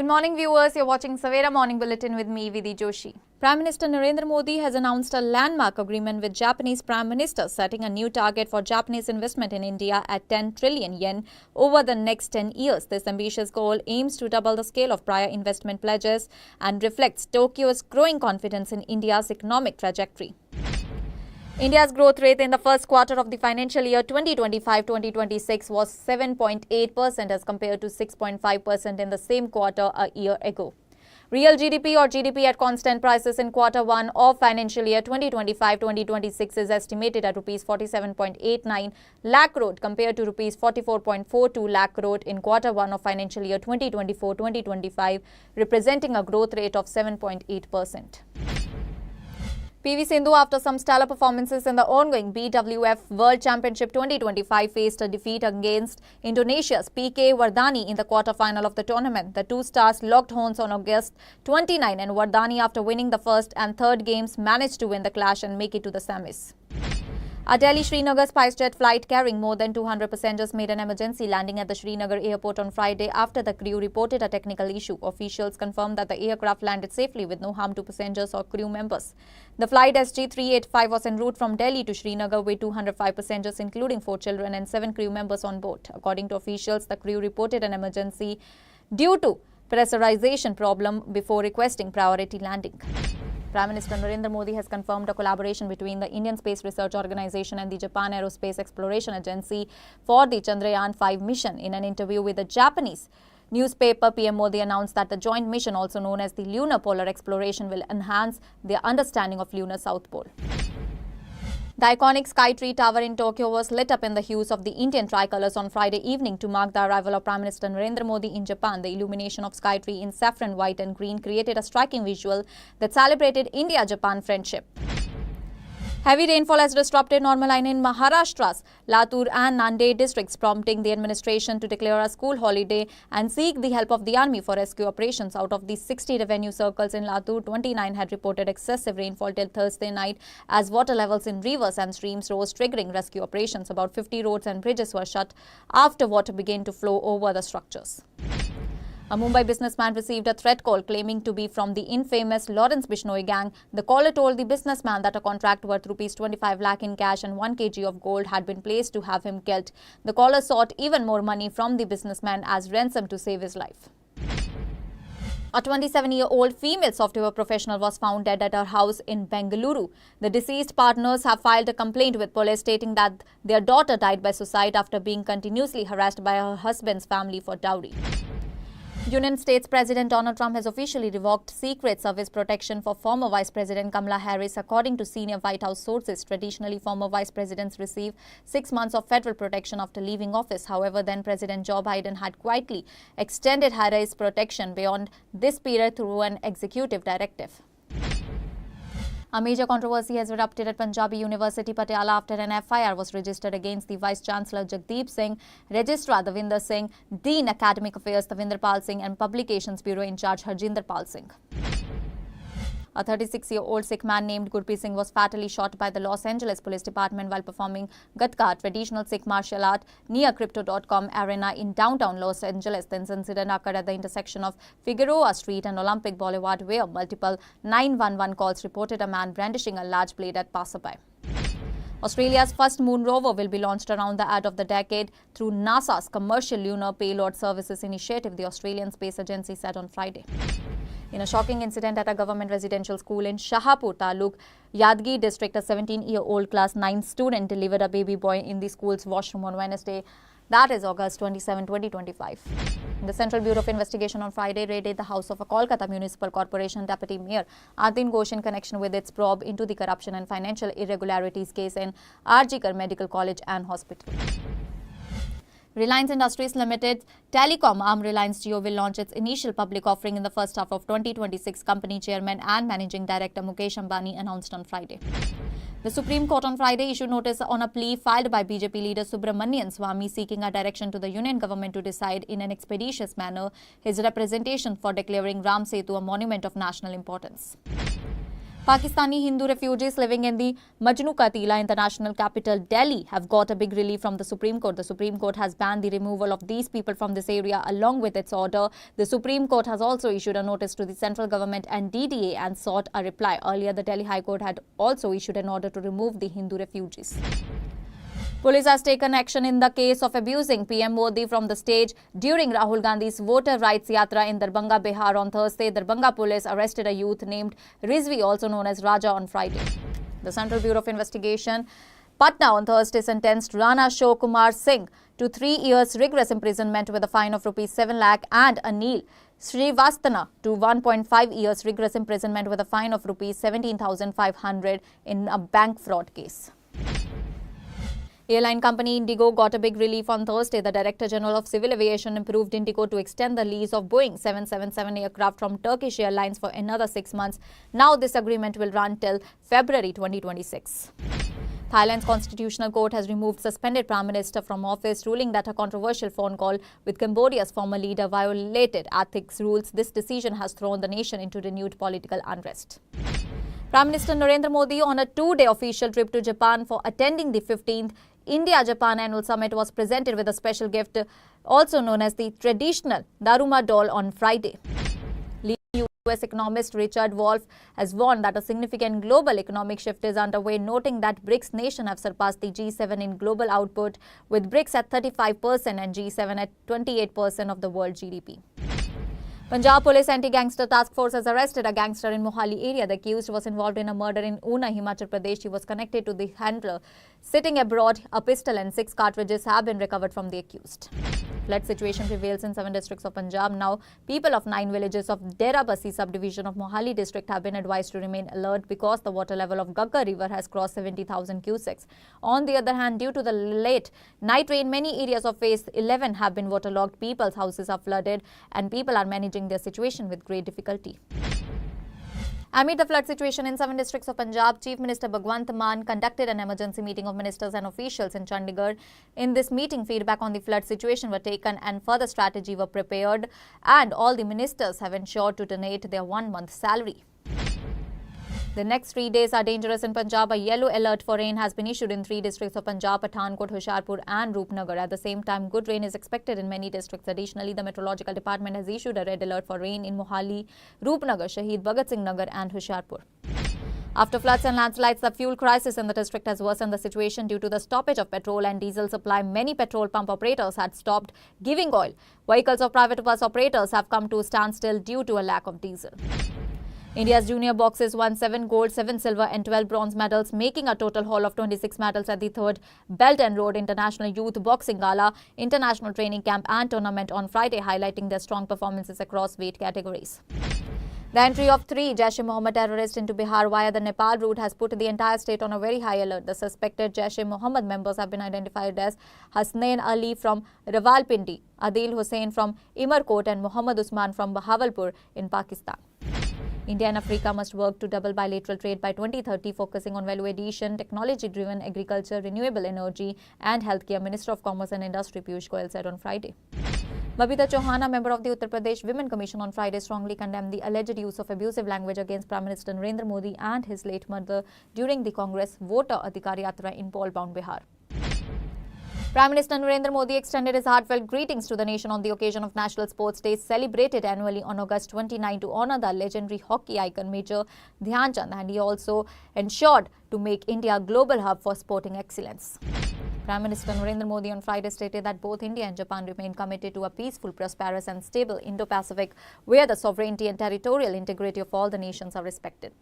Good morning, viewers. You're watching Savera Morning Bulletin with me, Vidhi Joshi. Prime Minister Narendra Modi has announced a landmark agreement with Japanese Prime Minister, setting a new target for Japanese investment in India at 10 trillion yen over the next 10 years. This ambitious goal aims to double the scale of prior investment pledges and reflects Tokyo's growing confidence in India's economic trajectory. India's growth rate in the first quarter of the financial year 2025-2026 was 7.8% as compared to 6.5% in the same quarter a year ago. Real GDP or GDP at constant prices in quarter 1 of financial year 2025-2026 is estimated at rupees 47.89 lakh crore compared to rupees 44.42 lakh crore in quarter 1 of financial year 2024-2025, representing a growth rate of 7.8%. PV Sindhu, after some stellar performances in the ongoing BWF World Championship 2025, faced a defeat against Indonesia's PK Wardani in the quarter-final of the tournament. The two stars locked horns on August 29, and Wardani, after winning the first and third games, managed to win the clash and make it to the semis. A Delhi-Srinagar SpiceJet flight carrying more than 200 passengers made an emergency landing at the Srinagar airport on Friday after the crew reported a technical issue. Officials confirmed that the aircraft landed safely with no harm to passengers or crew members. The flight SG385 was en route from Delhi to Srinagar with 205 passengers, including 4 children and 7 crew members on board. According to officials, the crew reported an emergency due to pressurization problem before requesting priority landing. Prime Minister Narendra Modi has confirmed a collaboration between the Indian Space Research Organisation and the Japan Aerospace Exploration Agency for the Chandrayaan-5 mission. In an interview with the Japanese newspaper, PM Modi announced that the joint mission, also known as the Lunar Polar Exploration, will enhance their understanding of lunar South Pole. The iconic Sky Tree Tower in Tokyo was lit up in the hues of the Indian tricolours on Friday evening to mark the arrival of Prime Minister Narendra Modi in Japan. The illumination of Sky Tree in saffron, white and green created a striking visual that celebrated India-Japan friendship. Heavy rainfall has disrupted normal line in Maharashtra's Latur and Nanded districts, prompting the administration to declare a school holiday and seek the help of the army for rescue operations. Out of the 60 revenue circles in Latur, 29 had reported excessive rainfall till Thursday night as water levels in rivers and streams rose, triggering rescue operations. About 50 roads and bridges were shut after water began to flow over the structures. A Mumbai businessman received a threat call claiming to be from the infamous Lawrence Bishnoi gang. The caller told the businessman that a contract worth rupees 25 lakh in cash and 1 kg of gold had been placed to have him killed. The caller sought even more money from the businessman as ransom to save his life. A 27-year-old female software professional was found dead at her house in Bengaluru. The deceased partners have filed a complaint with police stating that their daughter died by suicide after being continuously harassed by her husband's family for dowry. United States President Donald Trump has officially revoked Secret Service protection for former Vice President Kamala Harris. According to senior White House sources, traditionally former vice presidents receive 6 months of federal protection after leaving office. However, then President Joe Biden had quietly extended Harris' protection beyond this period through an executive directive. A major controversy has erupted at Punjabi University, Patiala, after an FIR was registered against the Vice-Chancellor Jagdeep Singh, Registrar Davinder Singh, Dean Academic Affairs Davinder Pal Singh and Publications Bureau in charge Harjinder Pal Singh. A 36-year-old Sikh man named Gurpreet Singh was fatally shot by the Los Angeles Police Department while performing Gatka, traditional Sikh martial art, near Crypto.com arena in downtown Los Angeles. This incident occurred at the intersection of Figueroa Street and Olympic Boulevard, where multiple 911 calls reported a man brandishing a large blade at passerby. Australia's first moon rover will be launched around the end of the decade through NASA's Commercial Lunar Payload Services initiative, the Australian Space Agency said on Friday. In a shocking incident at a government residential school in Shahapur Taluk, Yadgir district, a 17-year-old class 9 student delivered a baby boy in the school's washroom on Wednesday, that is August 27, 2025. The Central Bureau of Investigation on Friday raided the house of a Kolkata Municipal Corporation Deputy Mayor Atin Ghosh in connection with its probe into the corruption and financial irregularities case in RG Kar Medical College and Hospital. Reliance Industries Limited telecom arm Reliance Jio will launch its initial public offering in the first half of 2026, company chairman and managing director Mukesh Ambani announced on Friday. The Supreme Court on Friday issued notice on a plea filed by BJP leader Subramanian Swamy seeking a direction to the union government to decide in an expeditious manner his representation for declaring Ram Setu a monument of national importance. Pakistani Hindu refugees living in the Majnu Ka Tila international capital Delhi have got a big relief from the Supreme Court. The Supreme Court has banned the removal of these people from this area along with its order. The Supreme Court has also issued a notice to the central government and DDA and sought a reply. Earlier, the Delhi High Court had also issued an order to remove the Hindu refugees. Police has taken action in the case of abusing PM Modi from the stage during Rahul Gandhi's voter rights yatra in Darbhanga, Bihar on Thursday. Darbhanga police arrested a youth named Rizvi, also known as Raja, on Friday. The Central Bureau of Investigation, Patna, on Thursday sentenced Rana Ashok Kumar Singh to 3 years rigorous imprisonment with a fine of Rs 7 lakh and Anil Srivastana to 1.5 years rigorous imprisonment with a fine of Rs 17,500 in a bank fraud case. Airline company Indigo got a big relief on Thursday. The Director General of Civil Aviation approved Indigo to extend the lease of Boeing 777 aircraft from Turkish Airlines for another 6 months. Now this agreement will run till February 2026. Thailand's Constitutional Court has removed suspended Prime Minister from office, ruling that a controversial phone call with Cambodia's former leader violated ethics rules. This decision has thrown the nation into renewed political unrest. Prime Minister Narendra Modi, on a 2-day official trip to Japan for attending the 15th India-Japan Annual Summit, was presented with a special gift, also known as the traditional Daruma doll, on Friday. Leading US economist Richard Wolff has warned that a significant global economic shift is underway, noting that BRICS nations have surpassed the G7 in global output, with BRICS at 35% and G7 at 28% of the world GDP. Punjab Police Anti-Gangster Task Force has arrested a gangster in Mohali area. The accused was involved in a murder in Una, Himachal Pradesh. He was connected to the handler sitting abroad. A pistol and 6 cartridges have been recovered from the accused. Flood situation prevails in 7 districts of Punjab. Now, people of 9 villages of Dera Bassi subdivision of Mohali district have been advised to remain alert because the water level of Gagga river has crossed 70,000 cusecs. On the other hand, due to the late night rain, many areas of phase 11 have been waterlogged. People's houses are flooded and people are managing their situation with great difficulty. Amid the flood situation in 7 districts of Punjab, Chief Minister Bhagwant Mann conducted an emergency meeting of ministers and officials in Chandigarh. In this meeting, feedback on the flood situation were taken and further strategy were prepared, and all the ministers have ensured to donate their 1-month salary. The next 3 days are dangerous in Punjab. A yellow alert for rain has been issued in 3 districts of Punjab, Pathankot, Hoshiarpur and Roopnagar. At the same time, good rain is expected in many districts. Additionally, the Meteorological Department has issued a red alert for rain in Mohali, Roopnagar, Shaheed Bhagat Singh Nagar and Hoshiarpur. After floods and landslides, the fuel crisis in the district has worsened the situation due to the stoppage of petrol and diesel supply. Many petrol pump operators had stopped giving oil. Vehicles of private bus operators have come to a standstill due to a lack of diesel. India's junior boxers won 7 gold, 7 silver and 12 bronze medals, making a total haul of 26 medals at the 3rd Belt and Road International Youth Boxing Gala, International Training Camp and Tournament on Friday, highlighting their strong performances across weight categories. The entry of 3 Jaish-e-Mohammed terrorists into Bihar via the Nepal route has put the entire state on a very high alert. The suspected Jaish-e-Mohammed members have been identified as Hasnain Ali from Rawalpindi, Adil Hussain from Imerkot and Muhammad Usman from Bahawalpur in Pakistan. India and Africa must work to double bilateral trade by 2030, focusing on value addition, technology-driven agriculture, renewable energy and healthcare, Minister of Commerce and Industry Piyush Goyal said on Friday. Babita Chauhan, a member of the Uttar Pradesh Women Commission, on Friday strongly condemned the alleged use of abusive language against Prime Minister Narendra Modi and his late mother during the Congress Voter Adhikar Yatra in Paul-bound Bihar. Prime Minister Narendra Modi extended his heartfelt greetings to the nation on the occasion of National Sports Day, celebrated annually on August 29 to honour the legendary hockey icon Major Dhyan Chand, and he also ensured to make India a global hub for sporting excellence. Prime Minister Narendra Modi on Friday stated that both India and Japan remain committed to a peaceful, prosperous and stable Indo-Pacific where the sovereignty and territorial integrity of all the nations are respected.